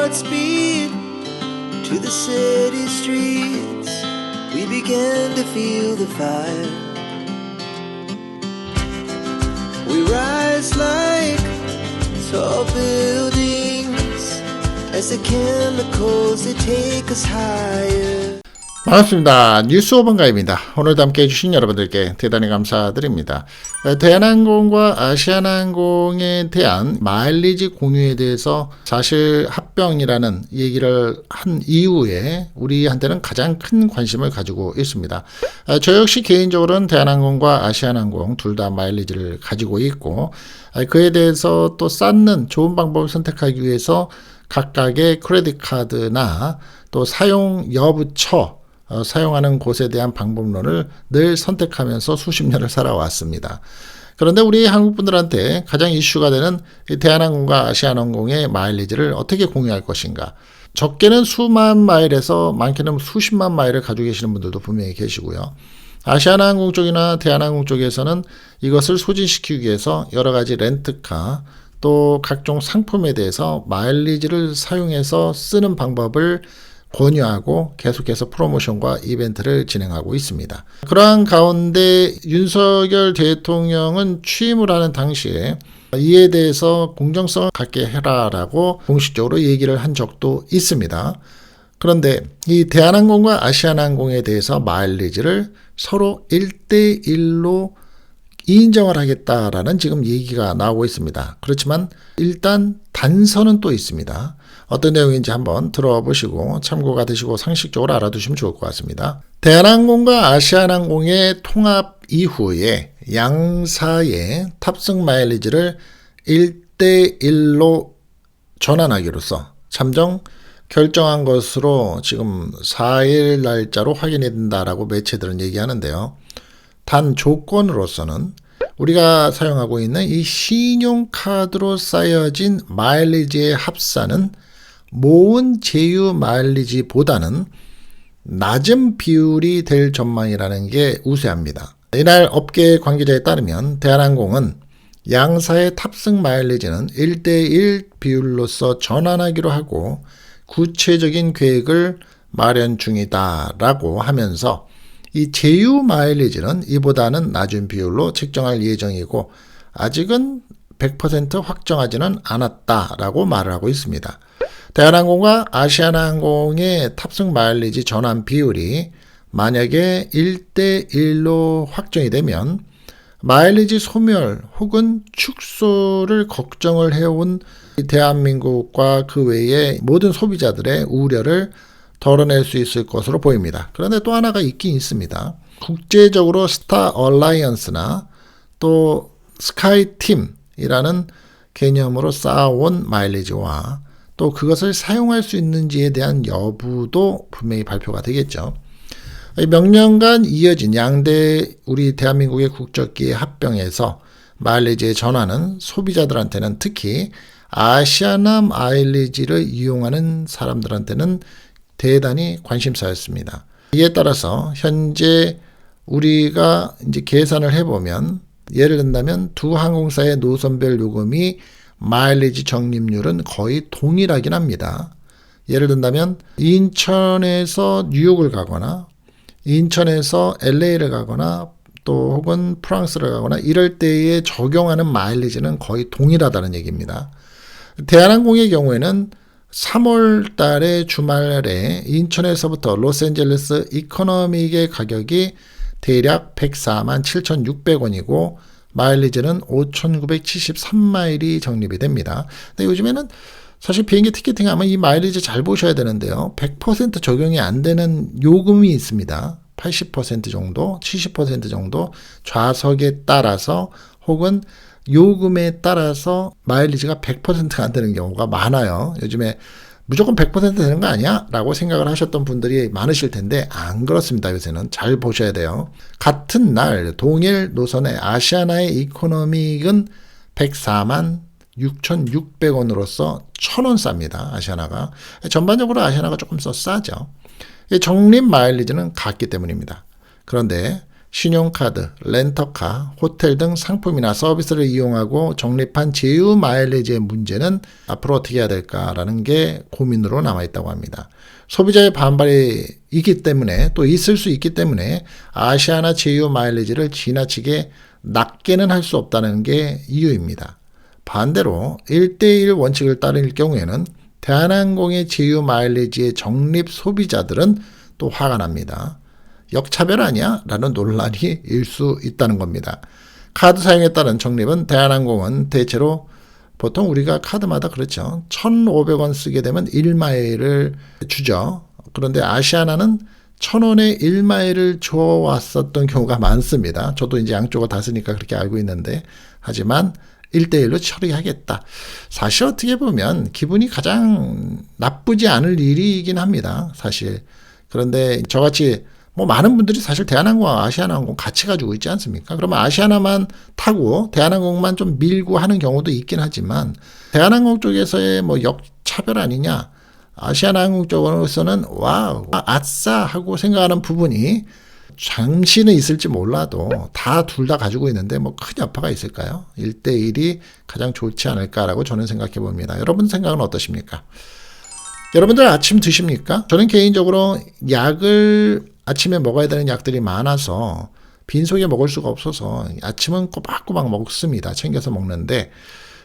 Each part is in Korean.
Godspeed to the city streets. We began to feel the fire. We rise like tall buildings as the chemicals they take us higher. 반갑습니다. 뉴스 오번가입니다. 오늘도 함께 해주신 여러분들께 대단히 감사드립니다. 대한항공과 아시아나항공에 대한 마일리지 공유에 대해서 사실 합병이라는 얘기를 한 이후에 우리한테는 가장 큰 관심을 가지고 있습니다. 저 역시 개인적으로는 대한항공과 아시아나항공 둘 다 마일리지를 가지고 있고, 그에 대해서 또 쌓는 좋은 방법을 선택하기 위해서 각각의 크레딧 카드나 또 사용 여부처 사용하는 곳에 대한 방법론을 늘 선택하면서 수십 년을 살아왔습니다. 그런데 우리 한국 분들한테 가장 이슈가 되는 대한항공과 아시아나항공의 마일리지를 어떻게 공유할 것인가. 적게는 수만 마일에서 많게는 수십만 마일을 가지고 계시는 분들도 분명히 계시고요. 아시아나항공 쪽이나 대한항공 쪽에서는 이것을 소진시키기 위해서 여러 가지 렌트카 또 각종 상품에 대해서 마일리지를 사용해서 쓰는 방법을 권유하고 계속해서 프로모션과 이벤트를 진행하고 있습니다. 그러한 가운데 윤석열 대통령은 취임을 하는 당시에 이에 대해서 공정성을 갖게 해라라고 공식적으로 얘기를 한 적도 있습니다. 그런데 이 대한항공과 아시아나항공에 대해서 마일리지를 서로 1대1로 인정을 하겠다라는 지금 얘기가 나오고 있습니다. 그렇지만 일단 단서는 또 있습니다. 어떤 내용인지 한번 들어보시고 참고가 되시고 상식적으로 알아두시면 좋을 것 같습니다. 대한항공과 아시아나항공의 통합 이후에 양사의 탑승 마일리지를 1대1로 전환하기로서 잠정 결정한 것으로 지금 4일 날짜로 확인이 된다라고 매체들은 얘기하는데요. 단 조건으로서는 우리가 사용하고 있는 이 신용카드로 쌓여진 마일리지의 합산은 모은 제휴 마일리지보다는 낮은 비율이 될 전망이라는 게 우세합니다. 이날 업계 관계자에 따르면 대한항공은 양사의 탑승 마일리지는 1대1 비율로서 전환하기로 하고 구체적인 계획을 마련 중이다라고 하면서 이 제휴 마일리지는 이보다는 낮은 비율로 책정할 예정이고 아직은 100% 확정하지는 않았다라고 말을 하고 있습니다. 대한항공과 아시아나항공의 탑승 마일리지 전환 비율이 만약에 1대1로 확정이 되면 마일리지 소멸 혹은 축소를 걱정을 해온 대한민국과 그 외의 모든 소비자들의 우려를 덜어낼 수 있을 것으로 보입니다. 그런데 또 하나가 있긴 있습니다. 국제적으로 스타 얼라이언스나 또 스카이팀이라는 개념으로 쌓아온 마일리지와 또 그것을 사용할 수 있는지에 대한 여부도 분명히 발표가 되겠죠. 몇 년간 이어진 양대 우리 대한민국의 국적기의 합병에서 마일리지의 전환은 소비자들한테는 특히 아시아나 마일리지를 이용하는 사람들한테는 대단히 관심사였습니다. 이에 따라서 현재 우리가 이제 계산을 해보면 예를 든다면 두 항공사의 노선별 요금이 마일리지 적립률은 거의 동일하긴 합니다. 예를 든다면 인천에서 뉴욕을 가거나 인천에서 LA를 가거나 또 혹은 프랑스를 가거나 이럴 때에 적용하는 마일리지는 거의 동일하다는 얘기입니다. 대한항공의 경우에는 3월 달에 주말에 인천에서부터 로스앤젤레스 이코노믹의 가격이 대략 104만 7,600원이고 마일리지는 5,973마일이 적립이 됩니다. 근데 요즘에는 사실 비행기 티켓팅 하면 이 마일리지 잘 보셔야 되는데요. 100% 적용이 안 되는 요금이 있습니다. 80% 정도, 70% 정도 좌석에 따라서 혹은 요금에 따라서 마일리지가 100%가 안 되는 경우가 많아요. 요즘에 무조건 100% 되는 거 아니야? 라고 생각을 하셨던 분들이 많으실 텐데 안 그렇습니다. 요새는 잘 보셔야 돼요. 같은 날 동일 노선의 아시아나의 이코노믹은 104만 6,600원으로서 1,000원 쌉니다. 아시아나가. 전반적으로 아시아나가 조금 더 싸죠. 적립 마일리지는 같기 때문입니다. 그런데 신용카드, 렌터카, 호텔 등 상품이나 서비스를 이용하고 적립한 제휴 마일리지의 문제는 앞으로 어떻게 해야 될까라는 게 고민으로 남아있다고 합니다. 소비자의 반발이 있기 때문에 또 있을 수 있기 때문에 아시아나 제휴 마일리지를 지나치게 낮게는 할 수 없다는 게 이유입니다. 반대로 1대1 원칙을 따를 경우에는 대한항공의 제휴 마일리지의 적립 소비자들은 또 화가 납니다. 역차별 아니야? 라는 논란이 일 수 있다는 겁니다. 카드 사용에 따른 적립은 대한항공은 대체로 보통 우리가 카드마다 그렇죠. 1,500원 쓰게 되면 1마일을 주죠. 그런데 아시아나는 1,000원에 1마일을 줘왔었던 경우가 많습니다. 저도 이제 양쪽을 다 쓰니까 그렇게 알고 있는데, 하지만 1대1로 처리하겠다. 사실 어떻게 보면 기분이 가장 나쁘지 않을 일이긴 합니다. 사실. 그런데 저같이 많은 분들이 사실 대한항공과 아시아나항공 같이 가지고 있지 않습니까? 그러면 아시아나만 타고 대한항공만 좀 밀고 하는 경우도 있긴 하지만 대한항공 쪽에서의 역차별 아니냐? 아시아나항공 쪽으로서는 와우, 아싸 하고 생각하는 부분이 잠시는 있을지 몰라도 둘 다 가지고 있는데 큰 여파가 있을까요? 1대1이 가장 좋지 않을까라고 저는 생각해 봅니다. 여러분 생각은 어떠십니까? 여러분들 아침 드십니까? 저는 개인적으로 약을 아침에 먹어야 되는 약들이 많아서 빈속에 먹을 수가 없어서 아침은 꼬박꼬박 먹습니다. 챙겨서 먹는데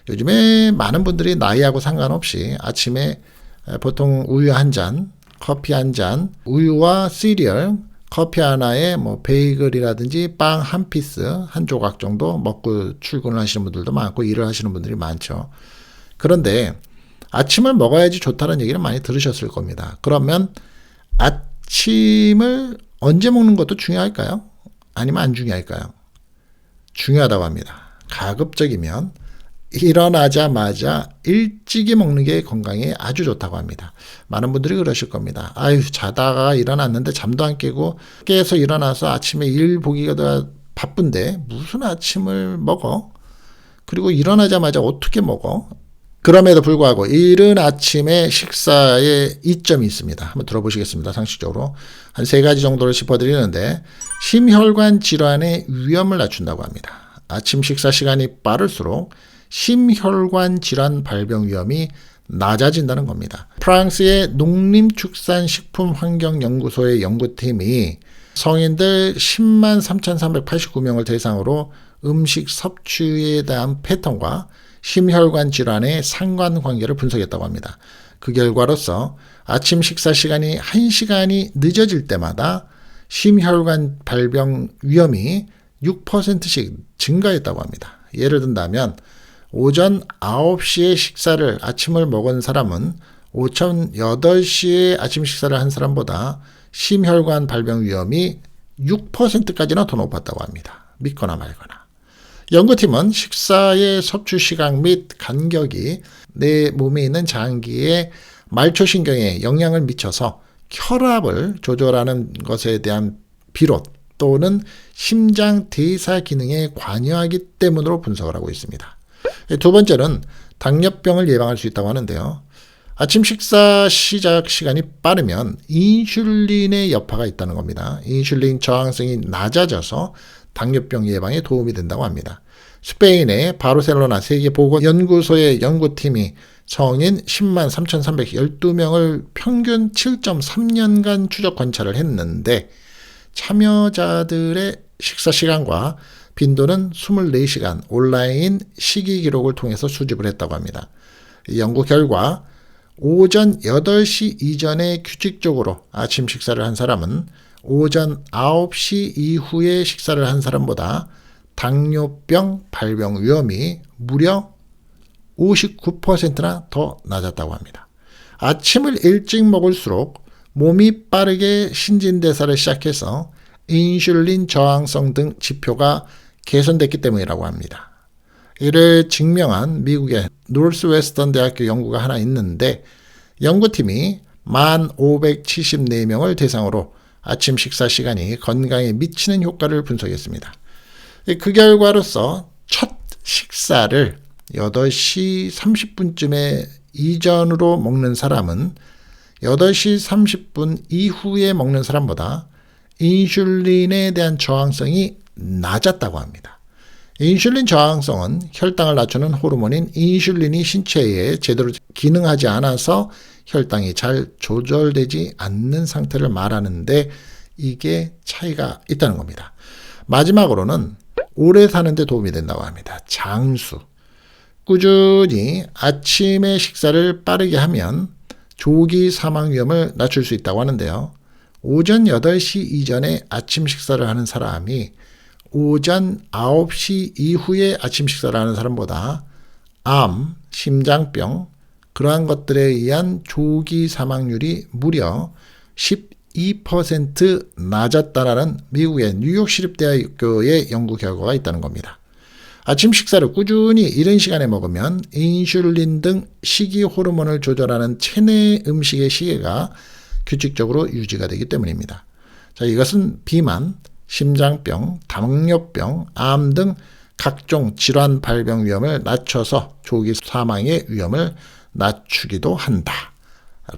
요즘에 많은 분들이 나이하고 상관없이 아침에 보통 우유 한 잔, 커피 한 잔, 우유와 시리얼, 커피 하나에 베이글이라든지 빵 한 피스, 한 조각 정도 먹고 출근을 하시는 분들도 많고 일을 하시는 분들이 많죠. 그런데 아침을 먹어야지 좋다는 얘기를 많이 들으셨을 겁니다. 그러면 아침을 언제 먹는 것도 중요할까요? 아니면 안 중요할까요? 중요하다고 합니다. 가급적이면 일어나자마자 일찍이 먹는 게 건강에 아주 좋다고 합니다. 많은 분들이 그러실 겁니다. 아유, 자다가 일어났는데 잠도 안 깨고 깨서 일어나서 아침에 일 보기가 더 바쁜데 무슨 아침을 먹어? 그리고 일어나자마자 어떻게 먹어? 그럼에도 불구하고 이른 아침에 식사에 이점이 있습니다. 한번 들어보시겠습니다. 상식적으로 한 3가지 정도를 짚어드리는데 심혈관 질환의 위험을 낮춘다고 합니다. 아침 식사 시간이 빠를수록 심혈관 질환 발병 위험이 낮아진다는 겁니다. 프랑스의 농림축산식품환경연구소의 연구팀이 성인들 10만 3,389명을 대상으로 음식 섭취에 대한 패턴과 심혈관 질환의 상관관계를 분석했다고 합니다. 그 결과로서 아침 식사 시간이 1시간이 늦어질 때마다 심혈관 발병 위험이 6%씩 증가했다고 합니다. 예를 든다면 오전 9시에 아침을 먹은 사람은 오전 8시에 아침 식사를 한 사람보다 심혈관 발병 위험이 6%까지나 더 높았다고 합니다. 믿거나 말거나. 연구팀은 식사의 섭취 시각 및 간격이 내 몸에 있는 장기의 말초신경에 영향을 미쳐서 혈압을 조절하는 것에 대한 비롯 또는 심장 대사 기능에 관여하기 때문으로 분석을 하고 있습니다. 두 번째는 당뇨병을 예방할 수 있다고 하는데요. 아침 식사 시작 시간이 빠르면 인슐린의 여파가 있다는 겁니다. 인슐린 저항성이 낮아져서 당뇨병 예방에 도움이 된다고 합니다. 스페인의 바르셀로나 세계보건연구소의 연구팀이 성인 10만 3,312명을 평균 7.3년간 추적 관찰을 했는데 참여자들의 식사 시간과 빈도는 24시간 온라인 식이 기록을 통해서 수집을 했다고 합니다. 이 연구 결과 오전 8시 이전에 규칙적으로 아침 식사를 한 사람은 오전 9시 이후에 식사를 한 사람보다 당뇨병 발병 위험이 무려 59%나 더 낮았다고 합니다. 아침을 일찍 먹을수록 몸이 빠르게 신진대사를 시작해서 인슐린 저항성 등 지표가 개선됐기 때문이라고 합니다. 이를 증명한 미국의 노스웨스턴 대학교 연구가 하나 있는데 연구팀이 1,574명을 대상으로 아침 식사 시간이 건강에 미치는 효과를 분석했습니다. 그 결과로서 첫 식사를 8시 30분쯤에 이전으로 먹는 사람은 8시 30분 이후에 먹는 사람보다 인슐린에 대한 저항성이 낮았다고 합니다. 인슐린 저항성은 혈당을 낮추는 호르몬인 인슐린이 신체에 제대로 기능하지 않아서 혈당이 잘 조절되지 않는 상태를 말하는데 이게 차이가 있다는 겁니다. 마지막으로는 오래 사는 데 도움이 된다고 합니다. 장수. 꾸준히 아침에 식사를 빠르게 하면 조기 사망 위험을 낮출 수 있다고 하는데요. 오전 8시 이전에 아침 식사를 하는 사람이 오전 9시 이후에 아침 식사를 하는 사람보다 암, 심장병, 그러한 것들에 의한 조기 사망률이 무려 12% 낮았다라는 미국의 뉴욕시립대학교의 연구 결과가 있다는 겁니다. 아침 식사를 꾸준히 이른 시간에 먹으면 인슐린 등 식이 호르몬을 조절하는 체내 음식의 시계가 규칙적으로 유지가 되기 때문입니다. 자, 이것은 비만, 심장병, 당뇨병, 암 등 각종 질환 발병 위험을 낮춰서 조기 사망의 위험을 낮추기도 한다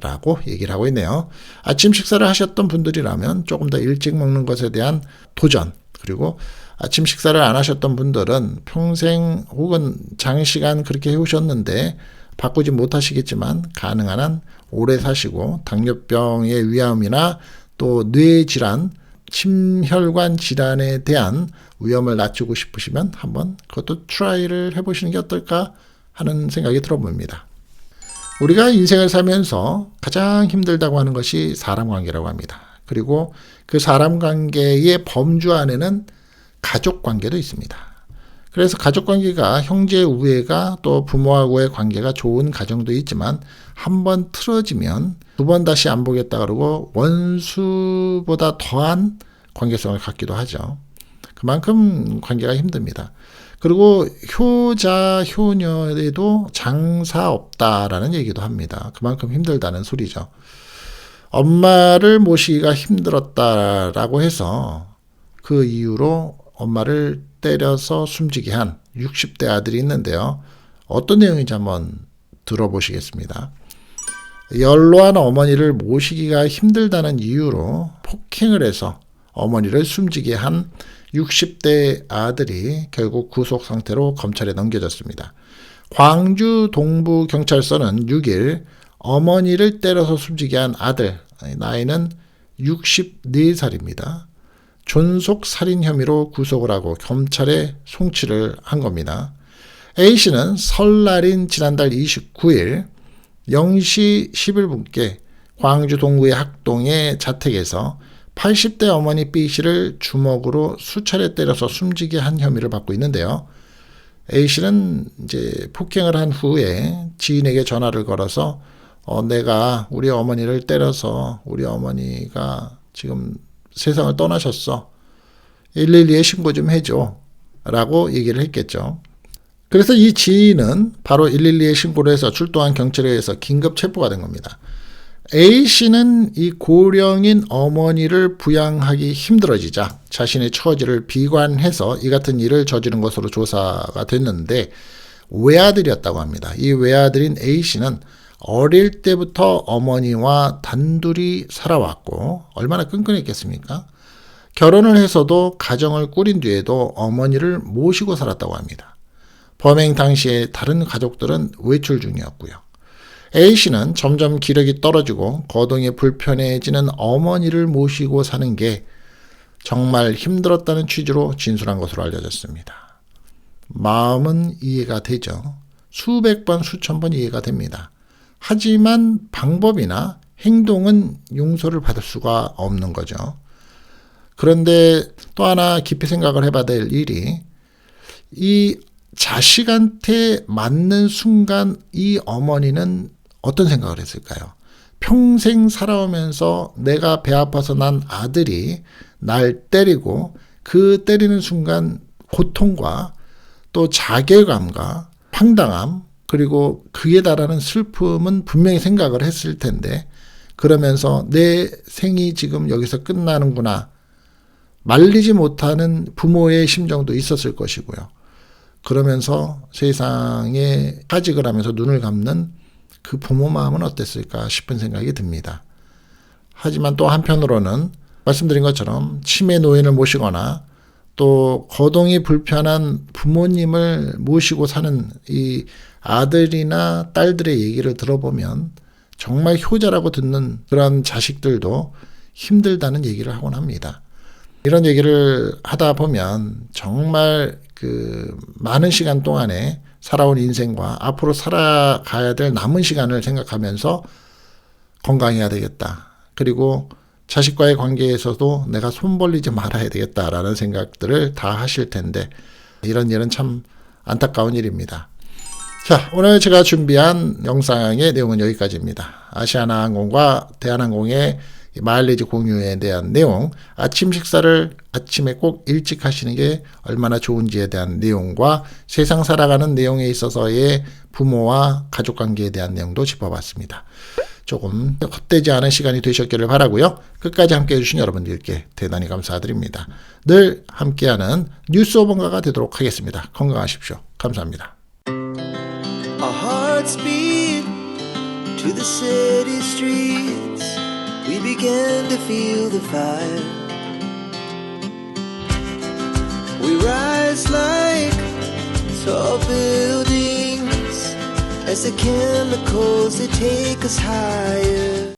라고 얘기를 하고 있네요. 아침 식사를 하셨던 분들이라면 조금 더 일찍 먹는 것에 대한 도전, 그리고 아침 식사를 안 하셨던 분들은 평생 혹은 장시간 그렇게 해오셨는데 바꾸지 못하시겠지만 가능한 한 오래 사시고 당뇨병의 위험이나 또 뇌질환, 심혈관 질환에 대한 위험을 낮추고 싶으시면 한번 그것도 트라이를 해보시는 게 어떨까 하는 생각이 들어봅니다. 우리가 인생을 살면서 가장 힘들다고 하는 것이 사람 관계라고 합니다. 그리고 그 사람 관계의 범주 안에는 가족 관계도 있습니다. 그래서 가족 관계가 형제 우애가 또 부모하고의 관계가 좋은 가정도 있지만 한번 틀어지면 두 번 다시 안 보겠다 그러고 원수보다 더한 관계성을 갖기도 하죠. 그만큼 관계가 힘듭니다. 그리고 효자 효녀에도 장사 없다라는 얘기도 합니다. 그만큼 힘들다는 소리죠. 엄마를 모시기가 힘들었다라고 해서 그 이유로 엄마를 때려서 숨지게 한 60대 아들이 있는데요. 어떤 내용인지 한번 들어보시겠습니다. 연로한 어머니를 모시기가 힘들다는 이유로 폭행을 해서 어머니를 숨지게 한 60대 아들이 결국 구속 상태로 검찰에 넘겨졌습니다. 광주 동부경찰서는 6일 어머니를 때려서 숨지게 한 아들, 나이는 64살입니다. 존속살인 혐의로 구속을 하고 검찰에 송치를 한 겁니다. A씨는 설날인 지난달 29일 0시 11분께 광주 동구의 학동의 자택에서 80대 어머니 B씨를 주먹으로 수차례 때려서 숨지게 한 혐의를 받고 있는데요. A씨는 이제 폭행을 한 후에 지인에게 전화를 걸어서 내가 우리 어머니를 때려서 우리 어머니가 지금 세상을 떠나셨어. 112에 신고 좀 해줘. 라고 얘기를 했겠죠. 그래서 이 지인은 바로 112에 신고를 해서 출동한 경찰에 의해서 긴급 체포가 된 겁니다. A씨는 이 고령인 어머니를 부양하기 힘들어지자 자신의 처지를 비관해서 이 같은 일을 저지른 것으로 조사가 됐는데 외아들이었다고 합니다. 이 외아들인 A씨는 어릴 때부터 어머니와 단둘이 살아왔고 얼마나 끈끈했겠습니까? 결혼을 해서도 가정을 꾸린 뒤에도 어머니를 모시고 살았다고 합니다. 범행 당시에 다른 가족들은 외출 중이었고요. A씨는 점점 기력이 떨어지고 거동이 불편해지는 어머니를 모시고 사는 게 정말 힘들었다는 취지로 진술한 것으로 알려졌습니다. 마음은 이해가 되죠. 수백 번, 수천 번 이해가 됩니다. 하지만 방법이나 행동은 용서를 받을 수가 없는 거죠. 그런데 또 하나 깊이 생각을 해봐야 될 일이 이 자식한테 맞는 순간 이 어머니는 어떤 생각을 했을까요? 평생 살아오면서 내가 배 아파서 난 아들이 날 때리고 그 때리는 순간 고통과 또 자괴감과 황당함 그리고 그에 달하는 슬픔은 분명히 생각을 했을 텐데 그러면서 내 생이 지금 여기서 끝나는구나 말리지 못하는 부모의 심정도 있었을 것이고요. 그러면서 세상에 하직을 하면서 눈을 감는 그 부모 마음은 어땠을까 싶은 생각이 듭니다. 하지만 또 한편으로는 말씀드린 것처럼 치매 노인을 모시거나 또 거동이 불편한 부모님을 모시고 사는 이 아들이나 딸들의 얘기를 들어보면 정말 효자라고 듣는 그런 자식들도 힘들다는 얘기를 하곤 합니다. 이런 얘기를 하다 보면 정말 그 많은 시간 동안에 살아온 인생과 앞으로 살아가야 될 남은 시간을 생각하면서 건강해야 되겠다. 그리고 자식과의 관계에서도 내가 손 벌리지 말아야 되겠다라는 생각들을 다 하실 텐데 이런 일은 참 안타까운 일입니다. 자, 오늘 제가 준비한 영상의 내용은 여기까지입니다. 아시아나항공과 대한항공의 마일리지 공유에 대한 내용, 아침 식사를 아침에 꼭 일찍 하시는 게 얼마나 좋은지에 대한 내용과 세상 살아가는 내용에 있어서의 부모와 가족관계에 대한 내용도 짚어봤습니다. 조금 헛되지 않은 시간이 되셨기를 바라고요. 끝까지 함께해 주신 여러분들께 대단히 감사드립니다. 늘 함께하는 뉴스 오번가가 되도록 하겠습니다. 건강하십시오. 감사합니다. Our hearts beat to the city streets. We began to feel the fire. We rise like tall buildings as the chemicals they take us higher.